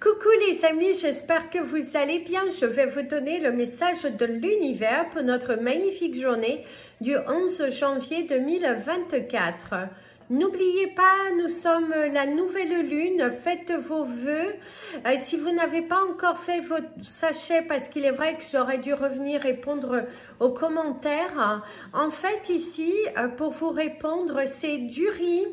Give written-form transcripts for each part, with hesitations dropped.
Coucou les amis, j'espère que vous allez bien. Je vais vous donner le message de l'univers pour notre magnifique journée du 11 janvier 2024. N'oubliez pas, nous sommes la nouvelle lune, faites vos vœux. Si vous n'avez pas encore fait votre sachet, parce qu'il est vrai que j'aurais dû revenir répondre aux commentaires. En fait, ici, pour vous répondre, c'est du riz,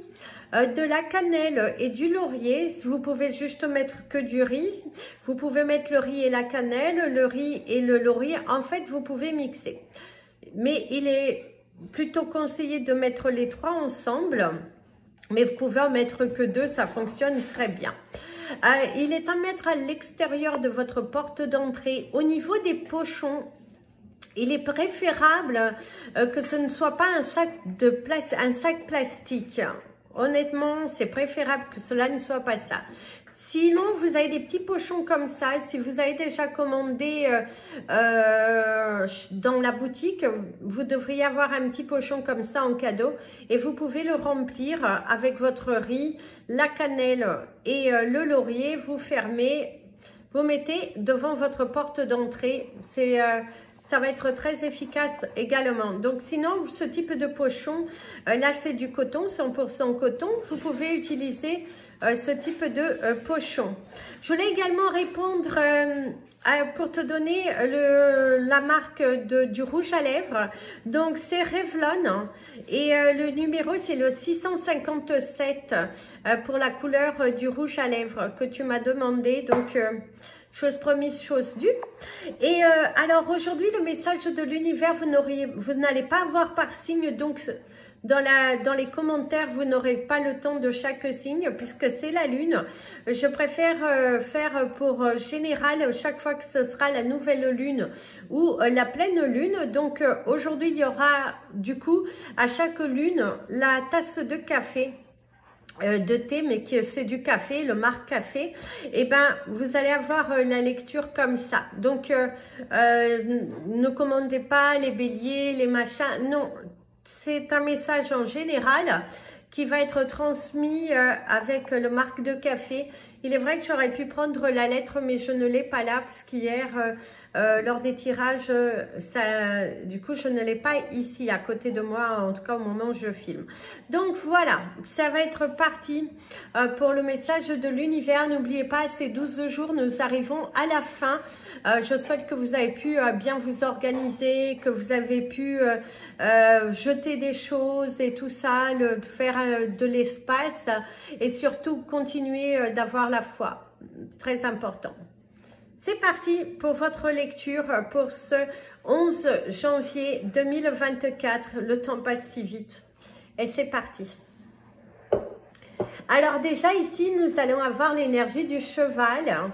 de la cannelle et du laurier. Vous pouvez juste mettre que du riz. Vous pouvez mettre le riz et la cannelle, le riz et le laurier. En fait, vous pouvez mixer. Mais il est plutôt conseillé de mettre les trois ensemble. Mais vous pouvez en mettre que deux, ça fonctionne très bien. Il est à mettre à l'extérieur de votre porte d'entrée. Au niveau des pochons, il est préférable que ce ne soit pas un sac plastique. Honnêtement, c'est préférable que cela ne soit pas ça. Sinon, vous avez des petits pochons comme ça. Si vous avez déjà commandé dans la boutique, vous devriez avoir un petit pochon comme ça en cadeau. Et vous pouvez le remplir avec votre riz, la cannelle et le laurier. Vous fermez, vous mettez devant votre porte d'entrée. Ça va être très efficace également. Donc sinon, ce type de pochon, là c'est du coton, 100% coton. Vous pouvez utiliser ce type de pochon. Je voulais également répondre pour te donner la marque du rouge à lèvres. Donc c'est Revlon et le numéro c'est le 657 pour la couleur du rouge à lèvres que tu m'as demandé. Donc chose promise, chose due. Et alors aujourd'hui, le message de l'univers, vous n'allez pas avoir par signe, donc dans les commentaires, vous n'aurez pas le temps de chaque signe puisque c'est la lune. Je préfère faire pour général chaque fois que ce sera la nouvelle lune ou la pleine lune. Donc aujourd'hui, il y aura du coup à chaque lune la tasse de café. De thé, mais que c'est du café, le marque café, et ben vous allez avoir la lecture comme ça. Donc ne commandez pas les béliers, les machins, non, c'est un message en général qui va être transmis avec le marque de café. Il est vrai que j'aurais pu prendre la lettre, mais je ne l'ai pas là, parce qu'hier, lors des tirages, du coup, je ne l'ai pas ici, à côté de moi, en tout cas au moment où je filme. Donc voilà, ça va être parti pour le message de l'univers. N'oubliez pas, ces 12 jours, nous arrivons à la fin. Je souhaite que vous avez pu bien vous organiser, que vous avez pu jeter des choses et tout ça, faire de l'espace et surtout continuer d'avoir la foi, très important. C'est parti pour votre lecture pour ce 11 janvier 2024. Le temps passe si vite et c'est parti. Alors déjà ici, nous allons avoir l'énergie du cheval.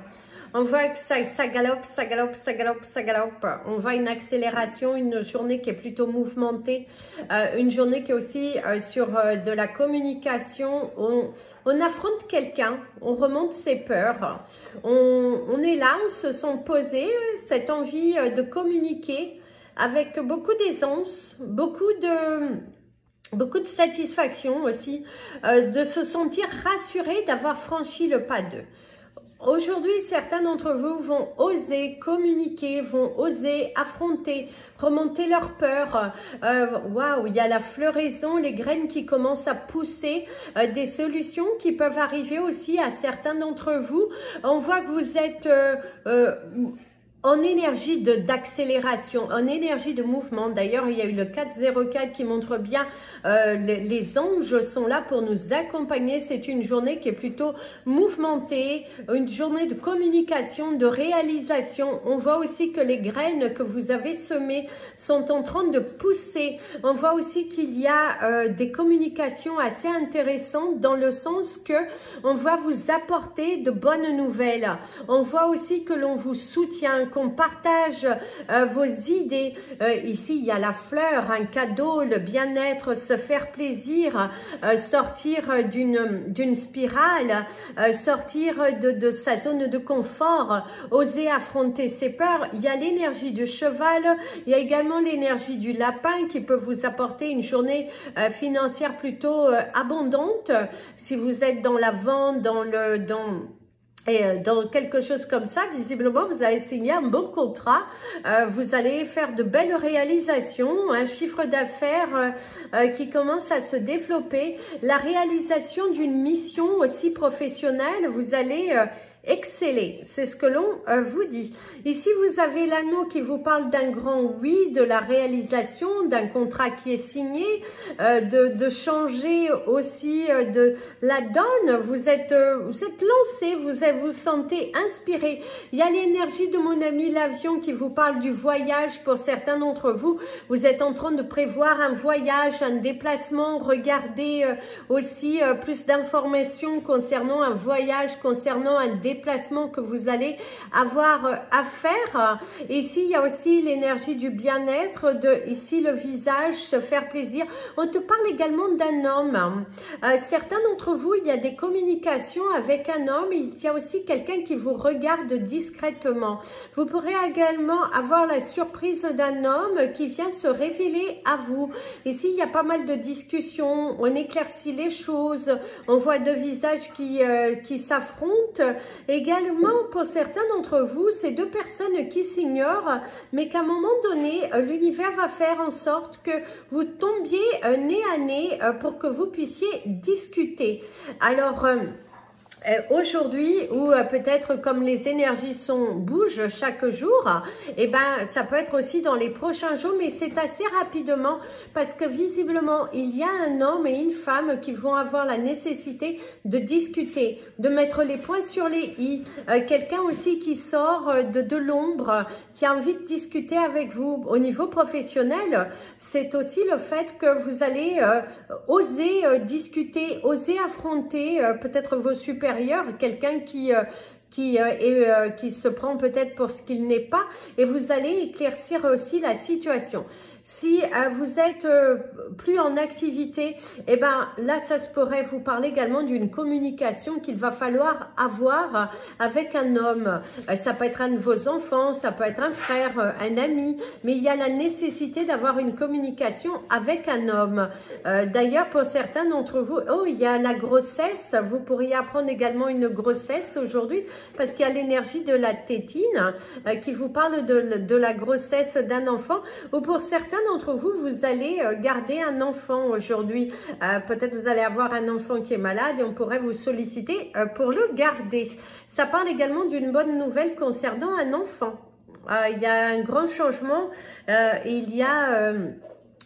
On voit que ça galope, ça galope, ça galope, ça galope. On voit une accélération, une journée qui est plutôt mouvementée, une journée qui est aussi sur de la communication. On affronte quelqu'un, on remonte ses peurs. On est là, on se sent posé, cette envie de communiquer avec beaucoup d'aisance, beaucoup de satisfaction aussi, de se sentir rassuré d'avoir franchi le pas 2. Aujourd'hui, certains d'entre vous vont oser communiquer, vont oser affronter, remonter leurs peurs. Waouh, il y a la floraison, les graines qui commencent à pousser, des solutions qui peuvent arriver aussi à certains d'entre vous. On voit que vous êtes en énergie d'accélération, en énergie de mouvement. D'ailleurs, il y a eu le 404 qui montre bien les anges sont là pour nous accompagner. C'est une journée qui est plutôt mouvementée, une journée de communication, de réalisation. On voit aussi que les graines que vous avez semées sont en train de pousser. On voit aussi qu'il y a des communications assez intéressantes dans le sens que on va vous apporter de bonnes nouvelles. On voit aussi que l'on vous soutient, qu'on partage vos idées. Ici, il y a la fleur, un cadeau, le bien-être, se faire plaisir, sortir d'une spirale, sortir de sa zone de confort, oser affronter ses peurs. Il y a l'énergie du cheval, il y a également l'énergie du lapin qui peut vous apporter une journée financière plutôt abondante. Si vous êtes dans la vente, Et dans quelque chose comme ça, visiblement, vous allez signer un bon contrat, vous allez faire de belles réalisations, un chiffre d'affaires qui commence à se développer, la réalisation d'une mission aussi professionnelle, vous allez exceller, c'est ce que l'on vous dit. Ici, vous avez l'anneau qui vous parle d'un grand oui, de la réalisation, d'un contrat qui est signé, de changer aussi de la donne. Vous êtes lancé, vous sentez inspiré. Il y a l'énergie de mon ami l'avion qui vous parle du voyage. Pour certains d'entre vous, vous êtes en train de prévoir un voyage, un déplacement. Regardez aussi plus d'informations concernant un voyage, concernant un déplacement que vous allez avoir à faire. Ici, il y a aussi l'énergie du bien-être, ici le visage, se faire plaisir. On te parle également d'un homme. Certains d'entre vous, il y a des communications avec un homme. Il y a aussi quelqu'un qui vous regarde discrètement. Vous pourrez également avoir la surprise d'un homme qui vient se révéler à vous. Ici, il y a pas mal de discussions. On éclaircit les choses. On voit deux visages qui s'affrontent. Également, pour certains d'entre vous, c'est deux personnes qui s'ignorent, mais qu'à un moment donné, l'univers va faire en sorte que vous tombiez nez à nez pour que vous puissiez discuter. Alors, aujourd'hui, ou peut-être comme les énergies bougent chaque jour, et ben ça peut être aussi dans les prochains jours, mais c'est assez rapidement parce que visiblement il y a un homme et une femme qui vont avoir la nécessité de discuter, de mettre les points sur les i. Quelqu'un aussi qui sort de l'ombre, qui a envie de discuter avec vous. Au niveau professionnel, c'est aussi le fait que vous allez oser discuter, oser affronter peut-être vos supérieurs, quelqu'un qui se prend peut-être pour ce qu'il n'est pas, et vous allez éclaircir aussi la situation. Si vous êtes plus en activité, eh ben là, ça se pourrait vous parler également d'une communication qu'il va falloir avoir avec un homme. Ça peut être un de vos enfants, ça peut être un frère, un ami, mais il y a la nécessité d'avoir une communication avec un homme. D'ailleurs, pour certains d'entre vous, il y a la grossesse. Vous pourriez apprendre également une grossesse aujourd'hui parce qu'il y a l'énergie de la tétine qui vous parle de la grossesse d'un enfant, ou pour certains d'entre vous, vous allez garder un enfant aujourd'hui. Peut-être vous allez avoir un enfant qui est malade et on pourrait vous solliciter pour le garder. Ça parle également d'une bonne nouvelle concernant un enfant. Il y a un grand changement, il y a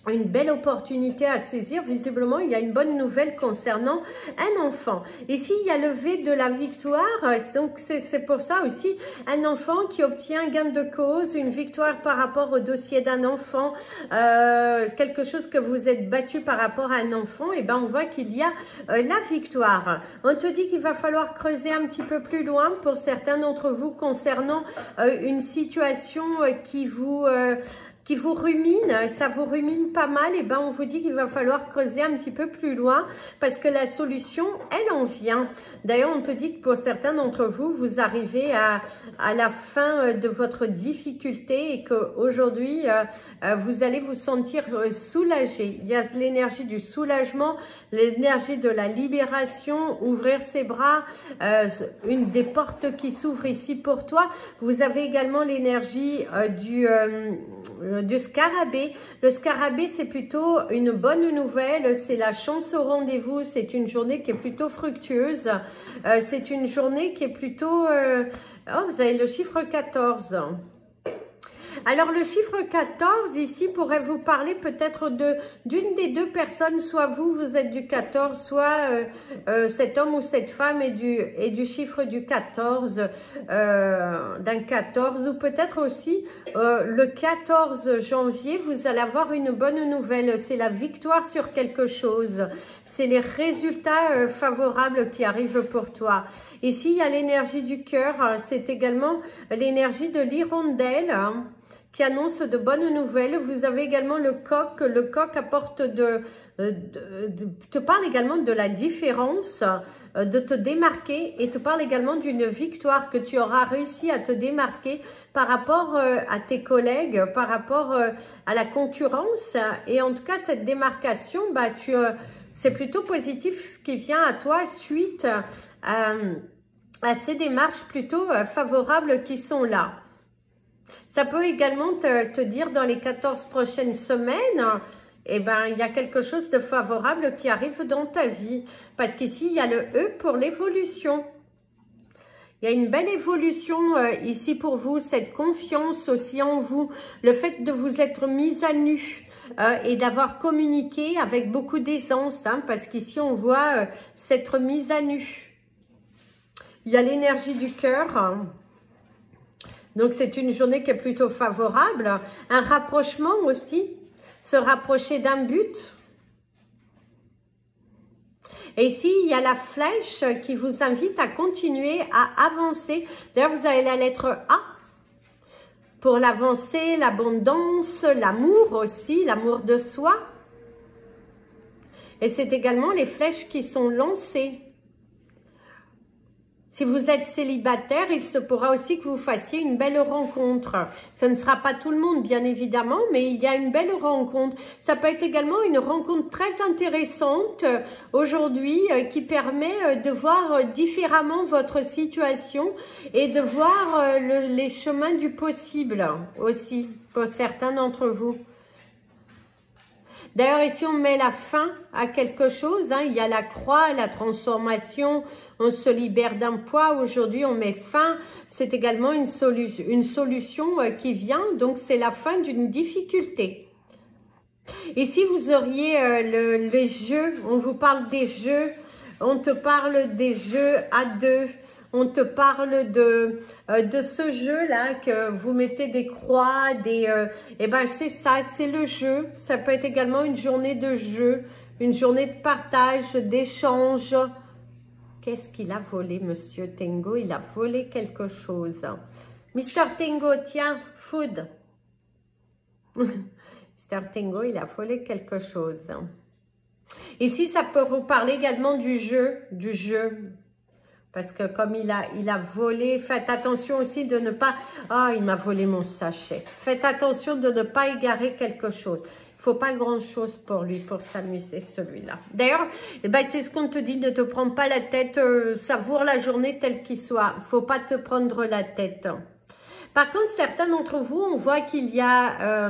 une belle opportunité à saisir. Visiblement, il y a une bonne nouvelle concernant un enfant. Ici, il y a le V de la victoire. Donc, c'est pour ça aussi, un enfant qui obtient un gain de cause, une victoire par rapport au dossier d'un enfant, quelque chose que vous êtes battu par rapport à un enfant, et ben on voit qu'il y a la victoire. On te dit qu'il va falloir creuser un petit peu plus loin pour certains d'entre vous concernant une situation qui vous rumine, ça vous rumine pas mal, et ben on vous dit qu'il va falloir creuser un petit peu plus loin parce que la solution, elle en vient. D'ailleurs, on te dit que pour certains d'entre vous, vous arrivez à la fin de votre difficulté et qu'aujourd'hui, vous allez vous sentir soulagé. Il y a l'énergie du soulagement, l'énergie de la libération, ouvrir ses bras, une des portes qui s'ouvre ici pour toi. Vous avez également l'énergie du scarabée. Le scarabée, c'est plutôt une bonne nouvelle, c'est la chance au rendez-vous, c'est une journée qui est plutôt fructueuse, c'est une journée qui est plutôt... vous avez le chiffre 14. Alors, le chiffre 14, ici, pourrait vous parler peut-être d'une des deux personnes, soit vous êtes du 14, soit cet homme ou cette femme est du chiffre du 14, d'un 14, ou peut-être aussi le 14 janvier, vous allez avoir une bonne nouvelle, c'est la victoire sur quelque chose, c'est les résultats favorables qui arrivent pour toi. Ici, il y a l'énergie du cœur, c'est également l'énergie de l'hirondelle, qui annonce de bonnes nouvelles. Vous avez également le coq apporte te parle également de la différence, de te démarquer, et te parle également d'une victoire, que tu auras réussi à te démarquer par rapport à tes collègues, par rapport à la concurrence, et en tout cas cette démarcation, c'est plutôt positif ce qui vient à toi suite à ces démarches plutôt favorables qui sont là. Ça peut également te dire dans les 14 prochaines semaines, eh ben, il y a quelque chose de favorable qui arrive dans ta vie. Parce qu'ici, il y a le E pour l'évolution. Il y a une belle évolution ici pour vous, cette confiance aussi en vous, le fait de vous être mise à nu et d'avoir communiqué avec beaucoup d'aisance, hein, parce qu'ici on voit s'être mise à nu. Il y a l'énergie du cœur, hein. Donc c'est une journée qui est plutôt favorable. Un rapprochement aussi, se rapprocher d'un but. Et ici, il y a la flèche qui vous invite à continuer à avancer. D'ailleurs, vous avez la lettre A pour l'avancée, l'abondance, l'amour aussi, l'amour de soi. Et c'est également les flèches qui sont lancées. Si vous êtes célibataire, il se pourra aussi que vous fassiez une belle rencontre. Ce ne sera pas tout le monde, bien évidemment, mais il y a une belle rencontre. Ça peut être également une rencontre très intéressante aujourd'hui qui permet de voir différemment votre situation et de voir les chemins du possible aussi pour certains d'entre vous. D'ailleurs, ici, on met la fin à quelque chose. Hein. Il y a la croix, la transformation. On se libère d'un poids. Aujourd'hui, on met fin. C'est également une solution qui vient. Donc, c'est la fin d'une difficulté. Ici, vous auriez les jeux. On vous parle des jeux. On te parle des jeux à deux. On te parle de ce jeu-là que vous mettez des croix, et ben c'est ça, c'est le jeu. Ça peut être également une journée de jeu, une journée de partage, d'échange. Qu'est-ce qu'il a volé, Monsieur Tengo? Il a volé quelque chose. Mister Tengo, tiens, food. Mister Tengo, il a volé quelque chose. Ici, ça peut vous parler également du jeu, Parce que comme il a volé, faites attention aussi de ne pas... Ah, il m'a volé mon sachet. Faites attention de ne pas égarer quelque chose. Il ne faut pas grand-chose pour lui, pour s'amuser, celui-là. D'ailleurs, eh ben, c'est ce qu'on te dit, ne te prends pas la tête, savoure la journée telle qu'il soit. Il ne faut pas te prendre la tête. Par contre, certains d'entre vous, on voit qu'il y a...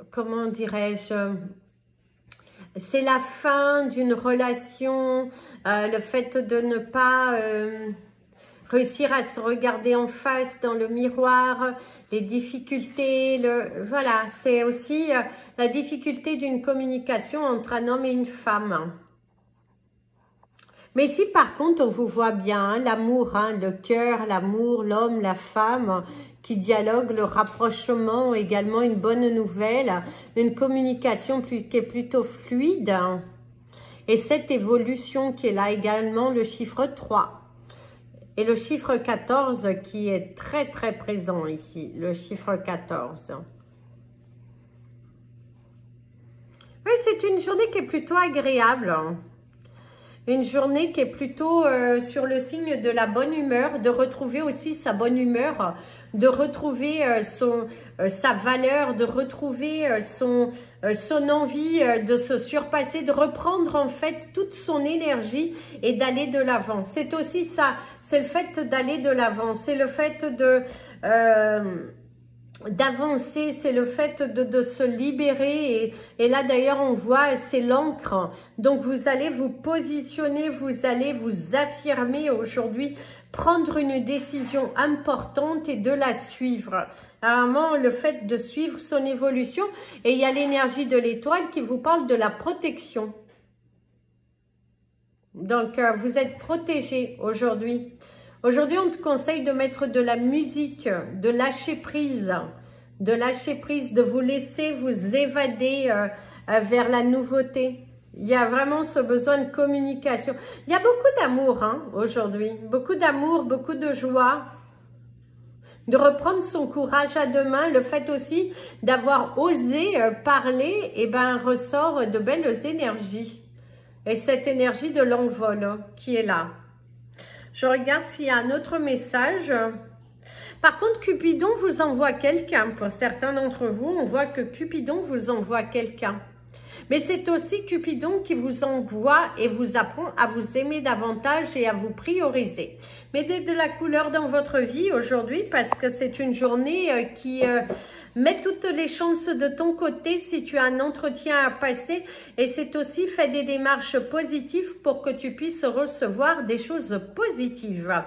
comment dirais-je... C'est la fin d'une relation, le fait de ne pas réussir à se regarder en face dans le miroir, les difficultés, voilà, c'est aussi la difficulté d'une communication entre un homme et une femme. Mais ici, par contre, on vous voit bien, hein, l'amour, hein, le cœur, l'amour, l'homme, la femme qui dialoguent, le rapprochement, également une bonne nouvelle, une communication qui est plutôt fluide. Et cette évolution qui est là également, le chiffre 3. Et le chiffre 14 qui est très très présent ici, le chiffre 14. Oui, c'est une journée qui est plutôt agréable. Une journée qui est plutôt sur le signe de la bonne humeur, de retrouver aussi sa bonne humeur, de retrouver sa valeur, de retrouver son envie de se surpasser, de reprendre en fait toute son énergie et d'aller de l'avant. C'est aussi ça, c'est le fait d'aller de l'avant, c'est le fait de... d'avancer, c'est le fait de se libérer et là d'ailleurs on voit c'est l'encre, donc vous allez vous positionner, vous allez vous affirmer aujourd'hui, prendre une décision importante et de la suivre. Vraiment le fait de suivre son évolution, et il y a l'énergie de l'étoile qui vous parle de la protection. Donc vous êtes protégé aujourd'hui. Aujourd'hui, on te conseille de mettre de la musique, de lâcher prise, de vous laisser vous évader vers la nouveauté. Il y a vraiment ce besoin de communication. Il y a beaucoup d'amour hein, aujourd'hui, beaucoup d'amour, beaucoup de joie. De reprendre son courage à deux mains, le fait aussi d'avoir osé parler, eh ben, ressort de belles énergies. Et cette énergie de l'envol qui est là. Je regarde s'il y a un autre message. Par contre, Cupidon vous envoie quelqu'un. Pour certains d'entre vous, on voit que Cupidon vous envoie quelqu'un. Mais c'est aussi Cupidon qui vous envoie et vous apprend à vous aimer davantage et à vous prioriser. Mettez de la couleur dans votre vie aujourd'hui parce que c'est une journée qui met toutes les chances de ton côté si tu as un entretien à passer. Et c'est aussi fait des démarches positives pour que tu puisses recevoir des choses positives.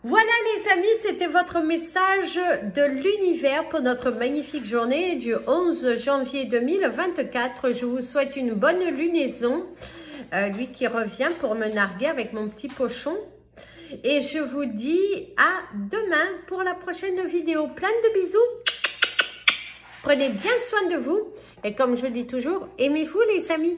Voilà les amis, c'était votre message de l'univers pour notre magnifique journée du 11 janvier 2024. Je vous souhaite une bonne lunaison. Lui qui revient pour me narguer avec mon petit pochon. Et je vous dis à demain pour la prochaine vidéo. Plein de bisous. Prenez bien soin de vous. Et comme je dis toujours, aimez-vous les amis.